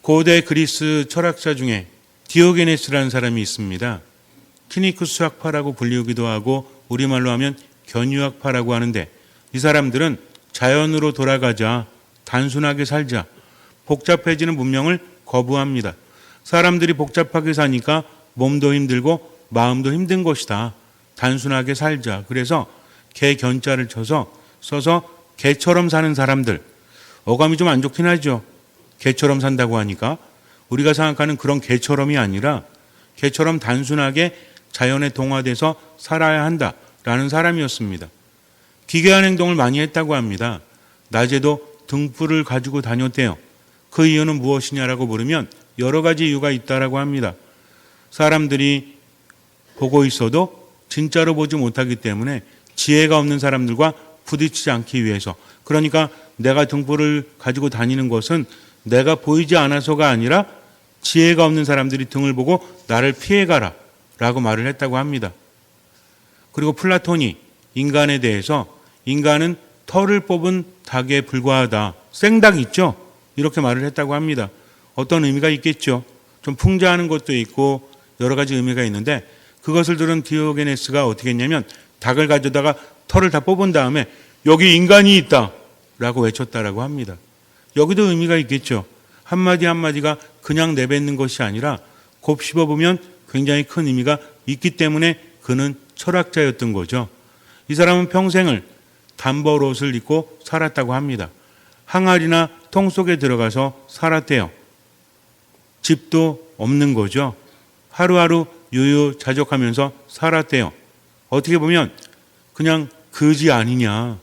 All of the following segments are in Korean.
고대 그리스 철학자 중에 디오게네스라는 사람이 있습니다. 키니쿠스 학파라고 불리우기도 하고 우리말로 하면 견유학파라고 하는데, 이 사람들은 자연으로 돌아가자, 단순하게 살자, 복잡해지는 문명을 거부합니다. 사람들이 복잡하게 사니까 몸도 힘들고 마음도 힘든 것이다. 단순하게 살자. 그래서 개 견자를 써서 개처럼 사는 사람들. 어감이 좀 안 좋긴 하죠. 개처럼 산다고 하니까. 우리가 생각하는 그런 개처럼이 아니라 개처럼 단순하게 자연에 동화돼서 살아야 한다라는 사람이었습니다. 기괴한 행동을 많이 했다고 합니다. 낮에도 등불을 가지고 다녔대요. 그 이유는 무엇이냐라고 물으면 여러 가지 이유가 있다라고 합니다. 사람들이 보고 있어도 진짜로 보지 못하기 때문에 지혜가 없는 사람들과 부딪히지 않기 위해서. 그러니까 내가 등불을 가지고 다니는 것은 내가 보이지 않아서가 아니라 지혜가 없는 사람들이 등을 보고 나를 피해가라 라고 말을 했다고 합니다. 그리고 플라톤이 인간에 대해서 인간은 털을 뽑은 닭에 불과하다. 생닭 있죠? 이렇게 말을 했다고 합니다. 어떤 의미가 있겠죠. 좀 풍자하는 것도 있고 여러 가지 의미가 있는데, 그것을 들은 디오게네스가 어떻게 했냐면 닭을 가져다가 털을 다 뽑은 다음에 여기 인간이 있다 라고 외쳤다라고 합니다. 여기도 의미가 있겠죠. 한마디 한마디가 그냥 내뱉는 것이 아니라 곱씹어보면 굉장히 큰 의미가 있기 때문에 그는 철학자였던 거죠. 이 사람은 평생을 단벌옷을 입고 살았다고 합니다. 항아리나 통 속에 들어가서 살았대요. 집도 없는 거죠. 하루하루 유유자적하면서 살았대요. 어떻게 보면 그냥 거지 아니냐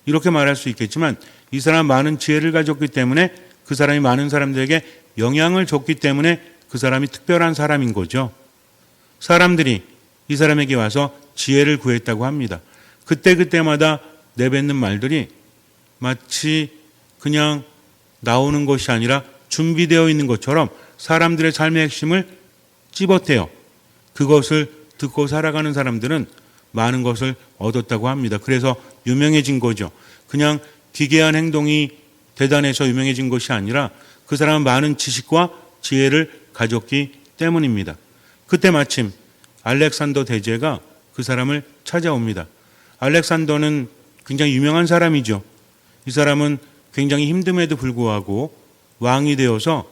이렇게 말할 수 있겠지만, 이 사람 많은 지혜를 가졌기 때문에, 그 사람이 많은 사람들에게 영향을 줬기 때문에 그 사람이 특별한 사람인 거죠. 사람들이 이 사람에게 와서 지혜를 구했다고 합니다. 그때그때마다 내뱉는 말들이 마치 그냥 나오는 것이 아니라 준비되어 있는 것처럼 사람들의 삶의 핵심을 찝었대요. 그것을 듣고 살아가는 사람들은 많은 것을 얻었다고 합니다. 그래서 유명해진 거죠. 그냥 기괴한 행동이 대단해서 유명해진 것이 아니라 그 사람은 많은 지식과 지혜를 가졌기 때문입니다. 그때 마침 알렉산더 대제가 그 사람을 찾아옵니다. 알렉산더는 굉장히 유명한 사람이죠. 이 사람은 굉장히 힘듦에도 불구하고 왕이 되어서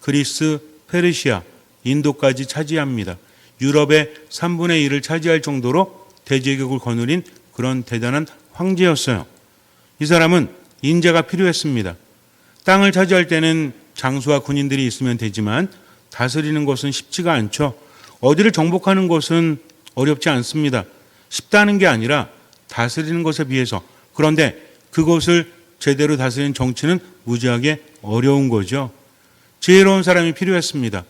그리스, 페르시아, 인도까지 차지합니다. 유럽의 3분의 1을 차지할 정도로 대제국을 거느린 그런 대단한 황제였어요. 이 사람은 인재가 필요했습니다. 땅을 차지할 때는 장수와 군인들이 있으면 되지만 다스리는 것은 쉽지가 않죠. 어디를 정복하는 것은 어렵지 않습니다. 쉽다는 게 아니라 다스리는 것에 비해서. 그런데 그것을 제대로 다스리는 정치는 무지하게 어려운 거죠. 지혜로운 사람이 필요했습니다.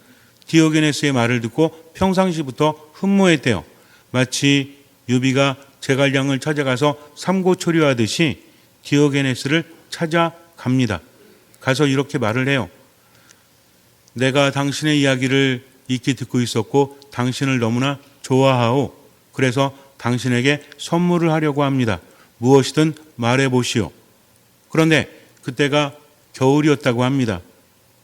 디오게네스의 말을 듣고 평상시부터 흠모했대요. 마치 유비가 제갈량을 찾아가서 삼고초려하듯이 디오게네스를 찾아갑니다. 가서 이렇게 말을 해요. 내가 당신의 이야기를 익히 듣고 있었고 당신을 너무나 좋아하오. 그래서 당신에게 선물을 하려고 합니다. 무엇이든 말해보시오. 그런데 그때가 겨울이었다고 합니다.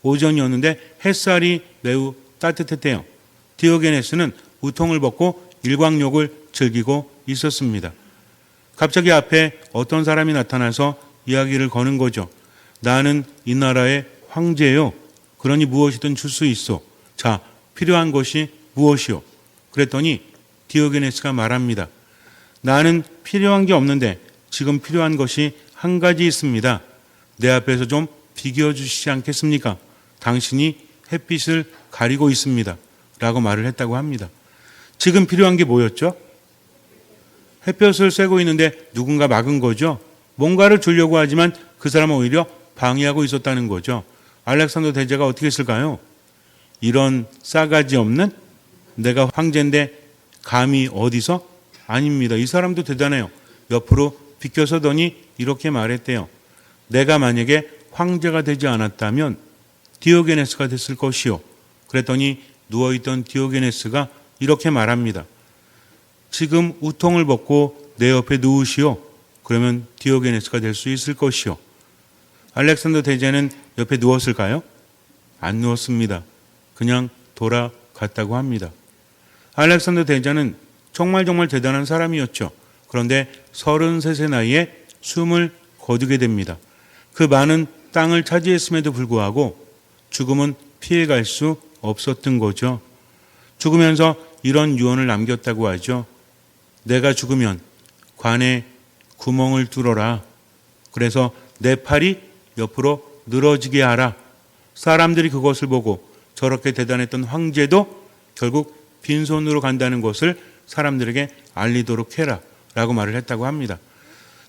오전이었는데 햇살이 매우 따뜻했대요. 디오게네스는 우통을 벗고 일광욕을 즐기고 있었습니다. 갑자기 앞에 어떤 사람이 나타나서 이야기를 거는 거죠. 나는 이 나라의 황제요. 그러니 무엇이든 줄 수 있어. 자, 필요한 것이 무엇이요? 그랬더니 디오게네스가 말합니다. 나는 필요한 게 없는데 지금 필요한 것이 한 가지 있습니다. 내 앞에서 좀 비겨주시지 않겠습니까? 당신이 햇빛을 가리고 있습니다. 라고 말을 했다고 합니다. 지금 필요한 게 뭐였죠? 햇볕을 쐬고 있는데 누군가 막은 거죠. 뭔가를 주려고 하지만 그 사람은 오히려 방해하고 있었다는 거죠. 알렉산더 대제가 어떻게 했을까요? 이런 싸가지 없는, 내가 황제인데 감히 어디서? 아닙니다. 이 사람도 대단해요. 옆으로 비껴서더니 이렇게 말했대요. 내가 만약에 황제가 되지 않았다면 디오게네스가 됐을 것이요. 그랬더니 누워있던 디오게네스가 이렇게 말합니다. 지금 우통을 벗고 내 옆에 누우시오. 그러면 디오게네스가 될 수 있을 것이요. 알렉산더 대제는 옆에 누웠을까요? 안 누웠습니다. 그냥 돌아갔다고 합니다. 알렉산더 대자는 정말 대단한 사람이었죠. 그런데 33세 나이에 숨을 거두게 됩니다. 그 많은 땅을 차지했음에도 불구하고 죽음은 피해갈 수 없었던 거죠. 죽으면서 이런 유언을 남겼다고 하죠. 내가 죽으면 관에 구멍을 뚫어라. 그래서 내 팔이 옆으로 늘어지게 하라. 사람들이 그것을 보고 저렇게 대단했던 황제도 결국 빈손으로 간다는 것을 사람들에게 알리도록 해라 라고 말을 했다고 합니다.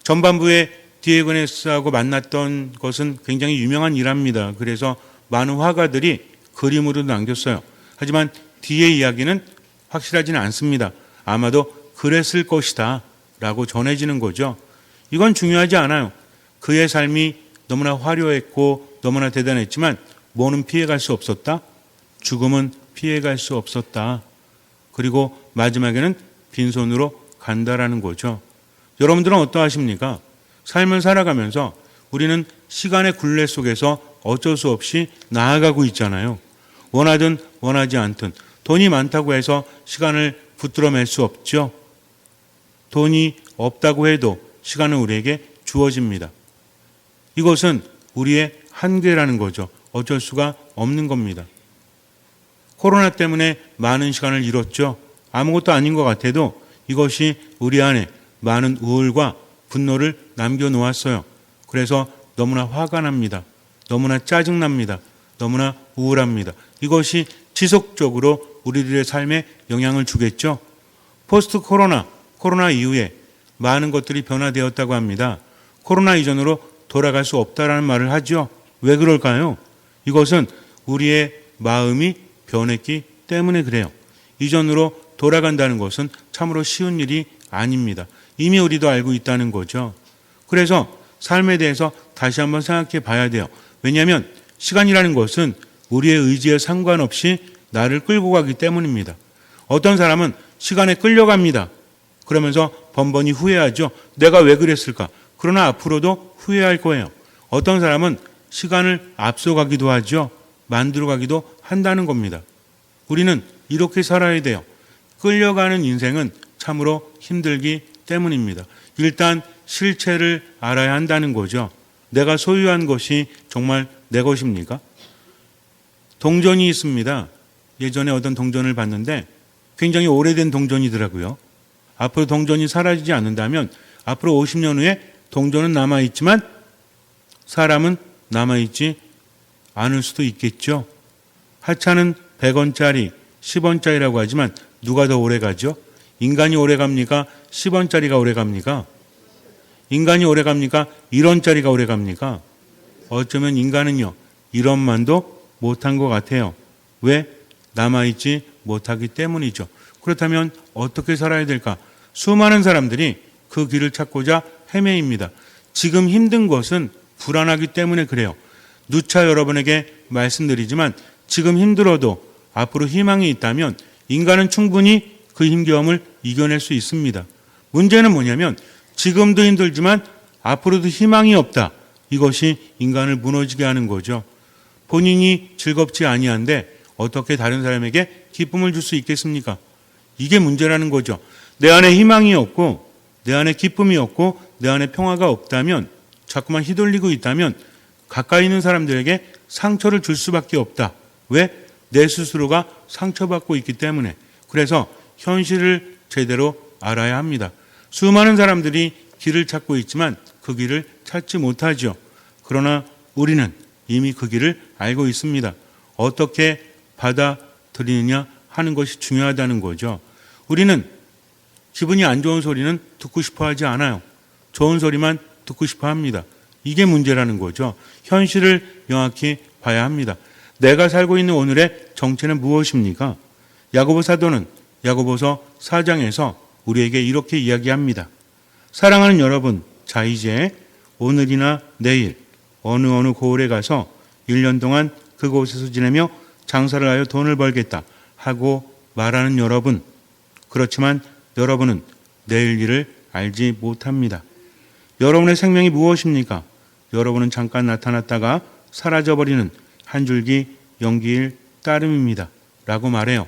전반부에 디오게네스하고 만났던 것은 굉장히 유명한 일화입니다. 그래서 많은 화가들이 그림으로 남겼어요. 하지만 뒤의 이야기는 확실하지는 않습니다. 아마도 그랬을 것이다 라고 전해지는 거죠. 이건 중요하지 않아요. 그의 삶이 너무나 화려했고 너무나 대단했지만 뭐는 피해갈 수 없었다? 죽음은 피해갈 수 없었다. 그리고 마지막에는 빈손으로 간다라는 거죠. 여러분들은 어떠하십니까? 삶을 살아가면서 우리는 시간의 굴레 속에서 어쩔 수 없이 나아가고 있잖아요. 원하든 원하지 않든 돈이 많다고 해서 시간을 붙들어맬 수 없죠. 돈이 없다고 해도 시간은 우리에게 주어집니다. 이것은 우리의 한계라는 거죠. 어쩔 수가 없는 겁니다. 코로나 때문에 많은 시간을 잃었죠. 아무것도 아닌 것 같아도 이것이 우리 안에 많은 우울과 분노를 남겨놓았어요. 그래서 너무나 화가 납니다. 너무나 짜증납니다. 너무나 우울합니다. 이것이 지속적으로 우리들의 삶에 영향을 주겠죠. 포스트 코로나 이후에 많은 것들이 변화되었다고 합니다. 코로나 이전으로 돌아갈 수 없다라는 말을 하죠. 왜 그럴까요? 이것은 우리의 마음이 변했기 때문에 그래요. 이전으로 돌아간다는 것은 참으로 쉬운 일이 아닙니다. 이미 우리도 알고 있다는 거죠. 그래서 삶에 대해서 다시 한번 생각해 봐야 돼요. 왜냐하면 시간이라는 것은 우리의 의지에 상관없이 나를 끌고 가기 때문입니다. 어떤 사람은 시간에 끌려갑니다. 그러면서 번번이 후회하죠. 내가 왜 그랬을까? 그러나 앞으로도 후회할 거예요. 어떤 사람은 시간을 앞서가기도 하죠. 만들어가기도 한다는 겁니다. 우리는 이렇게 살아야 돼요. 끌려가는 인생은 참으로 힘들기 때문입니다. 일단 실체를 알아야 한다는 거죠. 내가 소유한 것이 정말 내 것입니까? 동전이 있습니다. 예전에 어떤 동전을 봤는데 굉장히 오래된 동전이더라고요. 앞으로 동전이 사라지지 않는다면 앞으로 50년 후에 동전은 남아있지만 사람은 남아있지 않을 수도 있겠죠. 하찮은 100원짜리, 10원짜리라고 하지만 누가 더 오래 가죠? 인간이 오래 갑니까? 10원짜리가 오래 갑니까? 인간이 오래 갑니까? 1원짜리가 오래 갑니까? 어쩌면 인간은요, 1원만도 못한 것 같아요. 왜? 남아있지 못하기 때문이죠. 그렇다면 어떻게 살아야 될까? 수많은 사람들이 그 길을 찾고자 헤매입니다. 지금 힘든 것은 불안하기 때문에 그래요. 누차 여러분에게 말씀드리지만 지금 힘들어도 앞으로 희망이 있다면 인간은 충분히 그 힘겨움을 이겨낼 수 있습니다. 문제는 뭐냐면 지금도 힘들지만 앞으로도 희망이 없다. 이것이 인간을 무너지게 하는 거죠. 본인이 즐겁지 아니한데 어떻게 다른 사람에게 기쁨을 줄 수 있겠습니까? 이게 문제라는 거죠. 내 안에 희망이 없고 내 안에 기쁨이 없고 내 안에 평화가 없다면 자꾸만 휘둘리고 있다면 가까이 있는 사람들에게 상처를 줄 수밖에 없다. 왜? 내 스스로가 상처받고 있기 때문에. 그래서 현실을 제대로 알아야 합니다. 수많은 사람들이 길을 찾고 있지만 그 길을 찾지 못하죠. 그러나 우리는 이미 그 길을 알고 있습니다. 어떻게 받아들이느냐 하는 것이 중요하다는 거죠. 우리는 기분이 안 좋은 소리는 듣고 싶어 하지 않아요. 좋은 소리만 듣고 싶어 합니다. 이게 문제라는 거죠. 현실을 명확히 봐야 합니다. 내가 살고 있는 오늘의 정체는 무엇입니까? 야고보 사도는 야고보서 4장에서 우리에게 이렇게 이야기합니다. 사랑하는 여러분, 자 이제 오늘이나 내일 어느 고을에 가서 1년 동안 그곳에서 지내며 장사를 하여 돈을 벌겠다 하고 말하는 여러분, 그렇지만 여러분은 내일 일을 알지 못합니다. 여러분의 생명이 무엇입니까? 여러분은 잠깐 나타났다가 사라져버리는 한 줄기 연기일 따름입니다. 라고 말해요.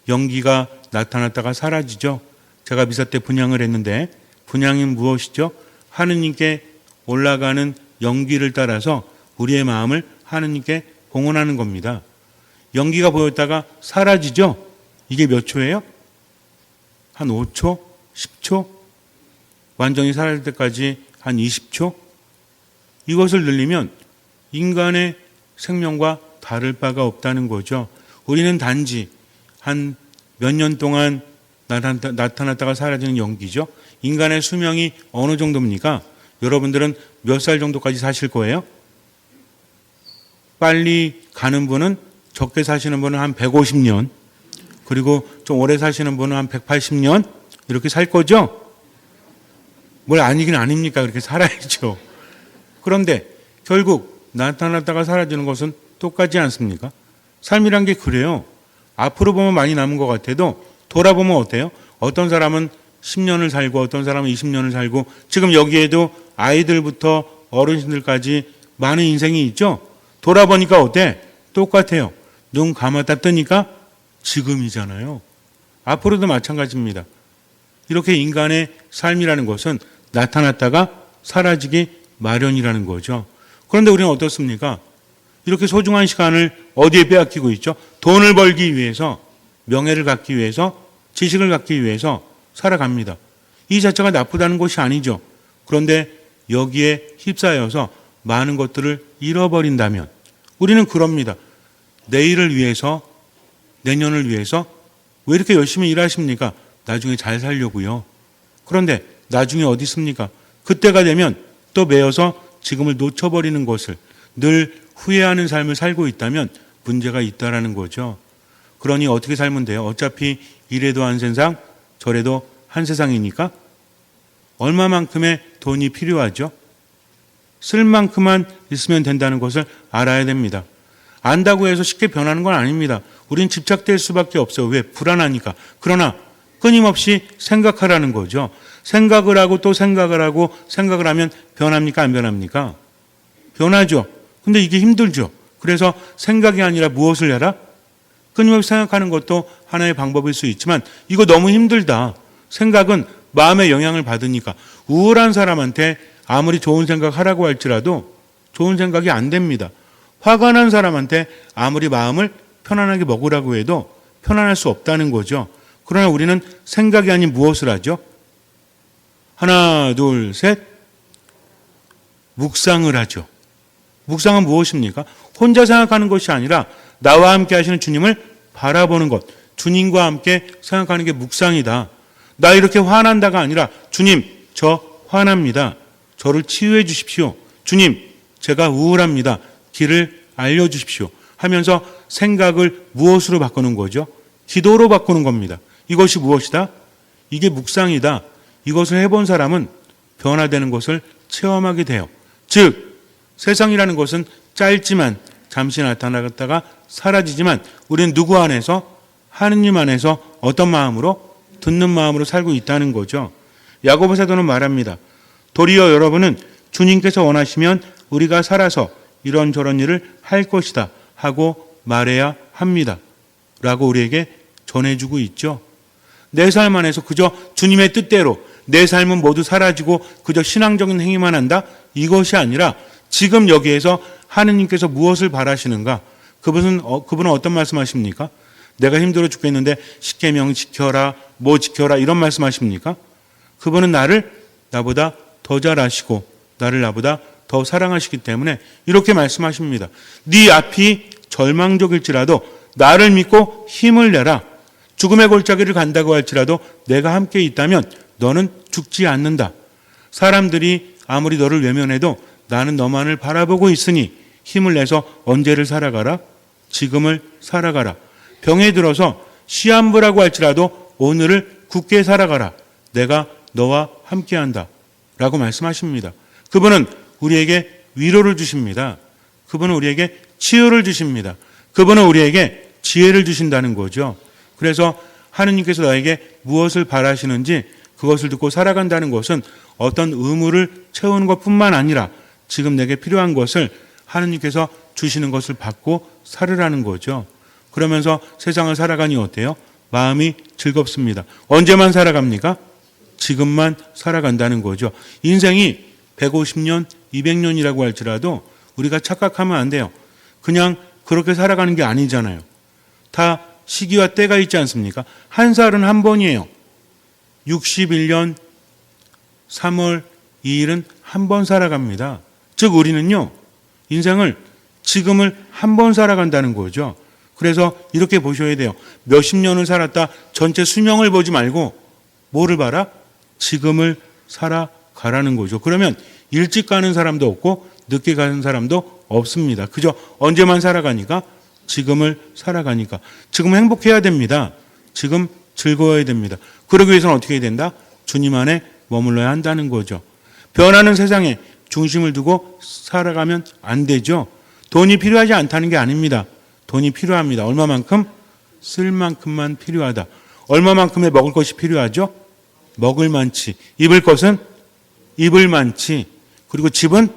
연기가 나타났다가 사라지죠. 제가 미사 때 분향을 했는데 분향이 무엇이죠? 하느님께 올라가는 연기를 따라서 우리의 마음을 하느님께 봉헌하는 겁니다. 연기가 보였다가 사라지죠? 이게 몇 초예요? 한 5초? 10초? 완전히 사라질 때까지 한 20초? 이것을 늘리면 인간의 생명과 다를 바가 없다는 거죠. 우리는 단지 한 몇 년 동안 나타났다가 사라지는 연기죠. 인간의 수명이 어느 정도입니까? 여러분들은 몇 살 정도까지 사실 거예요? 빨리 가는 분은, 적게 사시는 분은 한 150년, 그리고 좀 오래 사시는 분은 한 180년 이렇게 살 거죠? 뭘 아니긴 아닙니까? 그렇게 살아야죠. 그런데 결국 나타났다가 사라지는 것은 똑같지 않습니까? 삶이란 게 그래요. 앞으로 보면 많이 남은 것 같아도 돌아보면 어때요? 어떤 사람은 10년을 살고 어떤 사람은 20년을 살고, 지금 여기에도 아이들부터 어르신들까지 많은 인생이 있죠? 돌아보니까 어때? 똑같아요. 눈 감았다 뜨니까 지금이잖아요. 앞으로도 마찬가지입니다. 이렇게 인간의 삶이라는 것은 나타났다가 사라지기 마련이라는 거죠. 그런데 우리는 어떻습니까? 이렇게 소중한 시간을 어디에 빼앗기고 있죠? 돈을 벌기 위해서, 명예를 갖기 위해서, 지식을 갖기 위해서 살아갑니다. 이 자체가 나쁘다는 것이 아니죠. 그런데 여기에 휩싸여서 많은 것들을 잃어버린다면 우리는 그럽니다. 내일을 위해서, 내년을 위해서 왜 이렇게 열심히 일하십니까? 나중에 잘 살려고요. 그런데 나중에 어디 있습니까? 그때가 되면 또 매여서 지금을 놓쳐버리는 것을, 늘 후회하는 삶을 살고 있다면 문제가 있다라는 거죠. 그러니 어떻게 살면 돼요? 어차피 이래도 한 세상, 저래도 한 세상이니까 얼마만큼의 돈이 필요하죠? 쓸 만큼만 있으면 된다는 것을 알아야 됩니다. 안다고 해서 쉽게 변하는 건 아닙니다. 우린 집착될 수밖에 없어요. 왜? 불안하니까. 그러나 끊임없이 생각하라는 거죠. 생각을 하고 또 생각을 하고 생각을 하면 변합니까? 안 변합니까? 변하죠. 근데 이게 힘들죠. 그래서 생각이 아니라 무엇을 해라? 끊임없이 생각하는 것도 하나의 방법일 수 있지만 이거 너무 힘들다. 생각은 마음의 영향을 받으니까 우울한 사람한테 아무리 좋은 생각 하라고 할지라도 좋은 생각이 안 됩니다. 화가 난 사람한테 아무리 마음을 편안하게 먹으라고 해도 편안할 수 없다는 거죠. 그러나 우리는 생각이 아닌 무엇을 하죠? 하나, 둘, 셋. 묵상을 하죠. 묵상은 무엇입니까? 혼자 생각하는 것이 아니라 나와 함께 하시는 주님을 바라보는 것. 주님과 함께 생각하는 게 묵상이다. 나 이렇게 화난다가 아니라 주님, 저 화납니다. 저를 치유해 주십시오. 주님, 제가 우울합니다. 길을 알려주십시오. 하면서 생각을 무엇으로 바꾸는 거죠? 기도로 바꾸는 겁니다. 이것이 무엇이다? 이게 묵상이다. 이것을 해본 사람은 변화되는 것을 체험하게 돼요. 즉, 세상이라는 것은 짧지만 잠시 나타나갔다가 사라지지만 우리는 누구 안에서? 하느님 안에서 어떤 마음으로? 듣는 마음으로 살고 있다는 거죠. 야고보 사도는 말합니다. 도리어 여러분은 주님께서 원하시면 우리가 살아서 이런저런 일을 할 것이다 하고 말해야 합니다. 라고 우리에게 전해주고 있죠. 내 삶 안에서 그저 주님의 뜻대로 내 삶은 모두 사라지고 그저 신앙적인 행위만 한다? 이것이 아니라 지금 여기에서 하느님께서 무엇을 바라시는가? 그분은 어떤 말씀하십니까? 내가 힘들어 죽겠는데 십계명 지켜라, 뭐 지켜라 이런 말씀하십니까? 그분은 나보다 더 잘 아시고 나를 나보다 더 사랑하시기 때문에 이렇게 말씀하십니다. 네 앞이 절망적일지라도 나를 믿고 힘을 내라. 죽음의 골짜기를 간다고 할지라도 내가 함께 있다면 너는 죽지 않는다. 사람들이 아무리 너를 외면해도 나는 너만을 바라보고 있으니 힘을 내서 언제를 살아가라? 지금을 살아가라. 병에 들어서 시한부라고 할지라도 오늘을 굳게 살아가라. 내가 너와 함께한다. 라고 말씀하십니다. 그분은 우리에게 위로를 주십니다. 그분은 우리에게 치유를 주십니다. 그분은 우리에게 지혜를 주신다는 거죠. 그래서 하느님께서 나에게 무엇을 바라시는지 그것을 듣고 살아간다는 것은 어떤 의무를 채우는 것뿐만 아니라 지금 내게 필요한 것을 하느님께서 주시는 것을 받고 살으라는 거죠. 그러면서 세상을 살아가니 어때요? 마음이 즐겁습니다. 언제만 살아갑니까? 지금만 살아간다는 거죠. 인생이 150년, 200년이라고 할지라도 우리가 착각하면 안 돼요. 그냥 그렇게 살아가는 게 아니잖아요. 다 시기와 때가 있지 않습니까? 한 살은 한 번이에요. 61년 3월 2일은 한 번 살아갑니다. 즉 우리는요, 인생을 지금을 한 번 살아간다는 거죠. 그래서 이렇게 보셔야 돼요. 몇십 년을 살았다 전체 수명을 보지 말고 뭐를 봐라? 지금을 살아가라는 거죠. 그러면 일찍 가는 사람도 없고 늦게 가는 사람도 없습니다. 그저 언제만 살아가니까? 지금을 살아가니까. 지금 행복해야 됩니다. 지금 즐거워야 됩니다. 그러기 위해서는 어떻게 해야 된다? 주님 안에 머물러야 한다는 거죠. 변하는 세상에 중심을 두고 살아가면 안 되죠. 돈이 필요하지 않다는 게 아닙니다. 돈이 필요합니다. 얼마만큼? 쓸 만큼만 필요하다. 얼마만큼의 먹을 것이 필요하죠? 먹을 만치. 입을 것은 입을 만치. 그리고 집은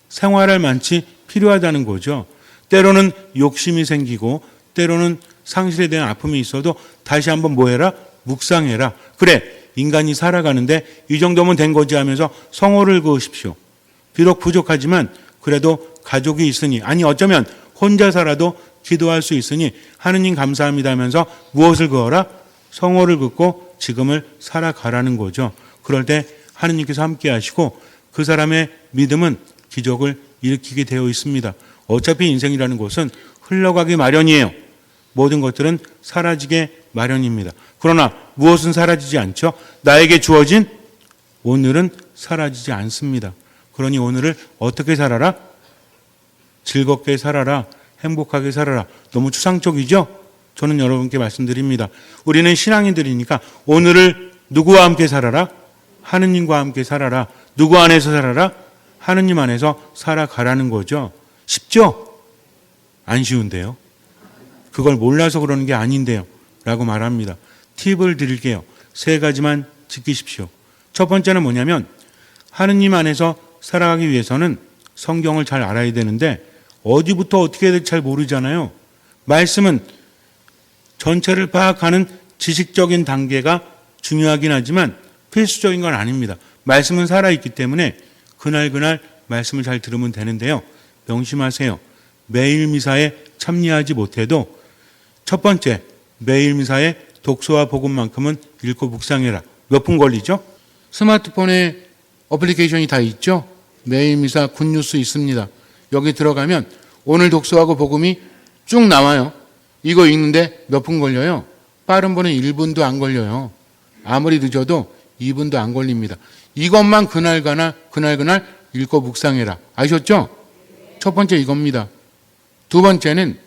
생활할 만치 필요하다는 거죠. 때로는 욕심이 생기고 때로는 상실에 대한 아픔이 있어도 다시 한번 뭐 해라? 묵상해라. 그래, 인간이 살아가는데 이 정도면 된 거지 하면서 성호를 그으십시오. 비록 부족하지만 그래도 가족이 있으니, 아니 어쩌면 혼자 살아도 기도할 수 있으니 하느님 감사합니다 하면서 무엇을 그어라? 성호를 긋고 지금을 살아가라는 거죠. 그럴 때 하느님께서 함께 하시고 그 사람의 믿음은 기적을 일으키게 되어 있습니다. 어차피 인생이라는 것은 흘러가기 마련이에요. 모든 것들은 사라지게 마련입니다. 그러나 무엇은 사라지지 않죠? 나에게 주어진 오늘은 사라지지 않습니다. 그러니 오늘을 어떻게 살아라? 즐겁게 살아라. 행복하게 살아라. 너무 추상적이죠? 저는 여러분께 말씀드립니다. 우리는 신앙인들이니까 오늘을 누구와 함께 살아라? 하느님과 함께 살아라. 누구 안에서 살아라? 하느님 안에서 살아가라는 거죠. 쉽죠? 안 쉬운데요. 그걸 몰라서 그러는 게 아닌데요. 라고 말합니다. 팁을 드릴게요. 3가지만 지키십시오. 첫 번째는 뭐냐면 하느님 안에서 살아가기 위해서는 성경을 잘 알아야 되는데 어디부터 어떻게 해야 될지 잘 모르잖아요. 말씀은 전체를 파악하는 지식적인 단계가 중요하긴 하지만 필수적인 건 아닙니다. 말씀은 살아있기 때문에 그날 말씀을 잘 들으면 되는데요. 명심하세요. 매일 미사에 참여하지 못해도 첫 번째, 매일 미사에 독서와 복음만큼은 읽고 묵상해라. 몇 분 걸리죠? 스마트폰에 어플리케이션이 다 있죠? 매일 미사 굿뉴스 있습니다. 여기 들어가면 오늘 독서하고 복음이 쭉 나와요. 이거 읽는데 몇 분 걸려요? 빠른 분은 1분도 안 걸려요. 아무리 늦어도 2분도 안 걸립니다. 이것만 그날 읽고 묵상해라. 아셨죠? 첫 번째 이겁니다. 두 번째는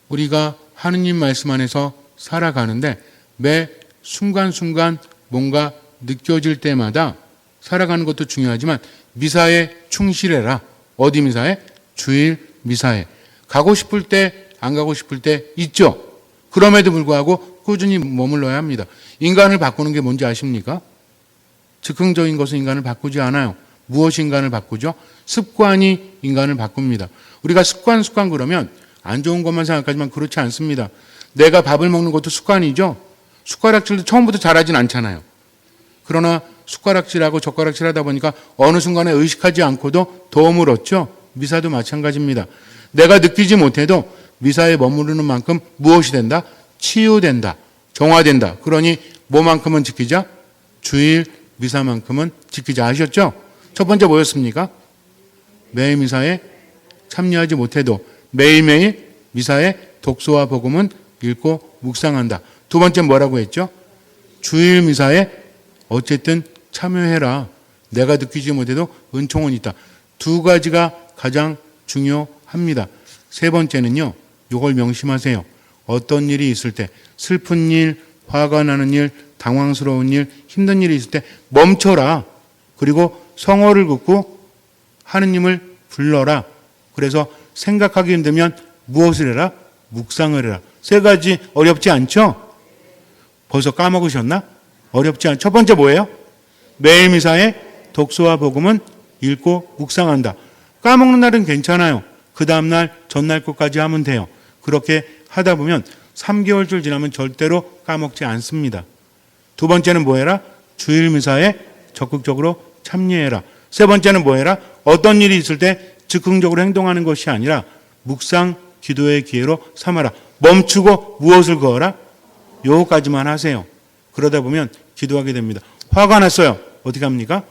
우리가 하느님 말씀 안에서 살아가는데 매 순간순간 뭔가 느껴질 때마다 살아가는 것도 중요하지만 미사에 충실해라. 어디 미사에? 주일 미사에. 가고 싶을 때 안 가고 싶을 때 있죠. 그럼에도 불구하고 꾸준히 머물러야 합니다. 인간을 바꾸는 게 뭔지 아십니까? 즉흥적인 것은 인간을 바꾸지 않아요. 무엇이 인간을 바꾸죠? 습관이 인간을 바꿉니다. 우리가 습관 그러면 안 좋은 것만 생각하지만 그렇지 않습니다. 내가 밥을 먹는 것도 습관이죠. 숟가락질도 처음부터 잘하진 않잖아요. 그러나 숟가락질하고 젓가락질 하다 보니까 어느 순간에 의식하지 않고도 도움을 얻죠. 미사도 마찬가지입니다. 내가 느끼지 못해도 미사에 머무르는 만큼 무엇이 된다? 치유된다. 정화된다. 그러니 뭐만큼은 지키자? 주일 미사만큼은 지키자. 아셨죠? 첫 번째 뭐였습니까? 매일 미사에 참여하지 못해도 매일매일 미사에 독서와 복음은 읽고 묵상한다. 두 번째 뭐라고 했죠? 주일 미사에 어쨌든 참여해라. 내가 느끼지 못해도 은총은 있다. 두 가지가 가장 중요합니다. 세 번째는요. 이걸 명심하세요. 어떤 일이 있을 때 슬픈 일, 화가 나는 일, 당황스러운 일, 힘든 일이 있을 때 멈춰라. 그리고 성호를 긋고 하느님을 불러라. 그래서 생각하기 힘들면 무엇을 해라? 묵상을 해라. 3가지 어렵지 않죠? 벌써 까먹으셨나? 어렵지 않죠? 첫 번째 뭐예요? 매일 미사에 독서와 복음은 읽고 묵상한다. 까먹는 날은 괜찮아요. 그 다음날 전날 것까지 하면 돼요. 그렇게 하다 보면 3개월쯤 지나면 절대로 까먹지 않습니다. 두 번째는 뭐 해라? 주일 미사에 적극적으로 참여해라. 세 번째는 뭐 해라? 어떤 일이 있을 때 즉흥적으로 행동하는 것이 아니라 묵상 기도의 기회로 삼아라. 멈추고 무엇을 그어라? 요거까지만 하세요. 그러다 보면 기도하게 됩니다. 화가 났어요. 어떻게 합니까?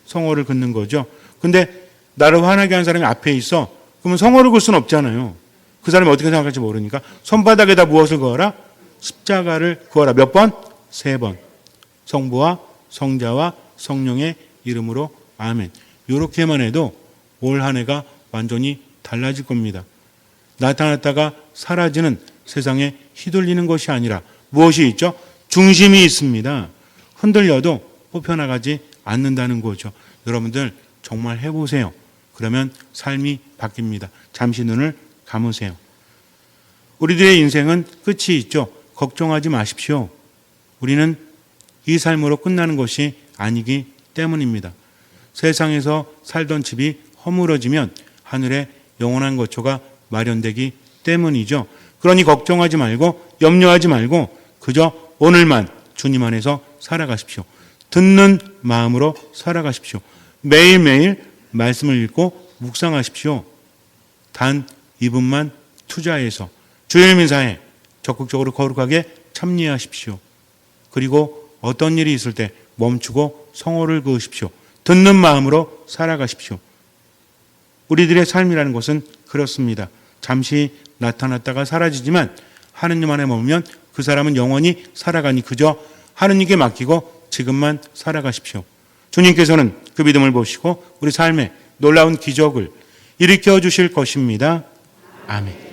성호를 긋는 거죠. 근데 나를 화나게 한 사람이 앞에 있어. 그러면 성호를 긋을 수는 없잖아요. 그 사람이 어떻게 생각할지 모르니까 손바닥에다 무엇을 그어라? 십자가를 그어라. 몇 번? 3번. 성부와 성자와 성령의 이름으로 아멘. 이렇게만 해도 올 한 해가 완전히 달라질 겁니다. 나타났다가 사라지는 세상에 휘둘리는 것이 아니라 무엇이 있죠? 중심이 있습니다. 흔들려도 뽑혀나가지 않는다는 거죠. 여러분들 정말 해보세요. 그러면 삶이 바뀝니다. 잠시 눈을 감으세요. 우리들의 인생은 끝이 있죠. 걱정하지 마십시오. 우리는 이 삶으로 끝나는 것이 아니기 때문입니다. 세상에서 살던 집이 허물어지면 하늘에 영원한 거처가 마련되기 때문이죠. 그러니 걱정하지 말고 염려하지 말고 그저 오늘만 주님 안에서 살아가십시오. 듣는 마음으로 살아가십시오. 매일매일 말씀을 읽고 묵상하십시오. 단 2분만 투자해서 주일 미사에 적극적으로 거룩하게 참여하십시오. 그리고 어떤 일이 있을 때 멈추고 성호를 그으십시오. 듣는 마음으로 살아가십시오. 우리들의 삶이라는 것은 그렇습니다. 잠시 나타났다가 사라지지만 하느님 안에 머물면 그 사람은 영원히 살아가니 그저 하느님께 맡기고 지금만 살아가십시오. 주님께서는 그 믿음을 보시고 우리 삶에 놀라운 기적을 일으켜 주실 것입니다. 아멘.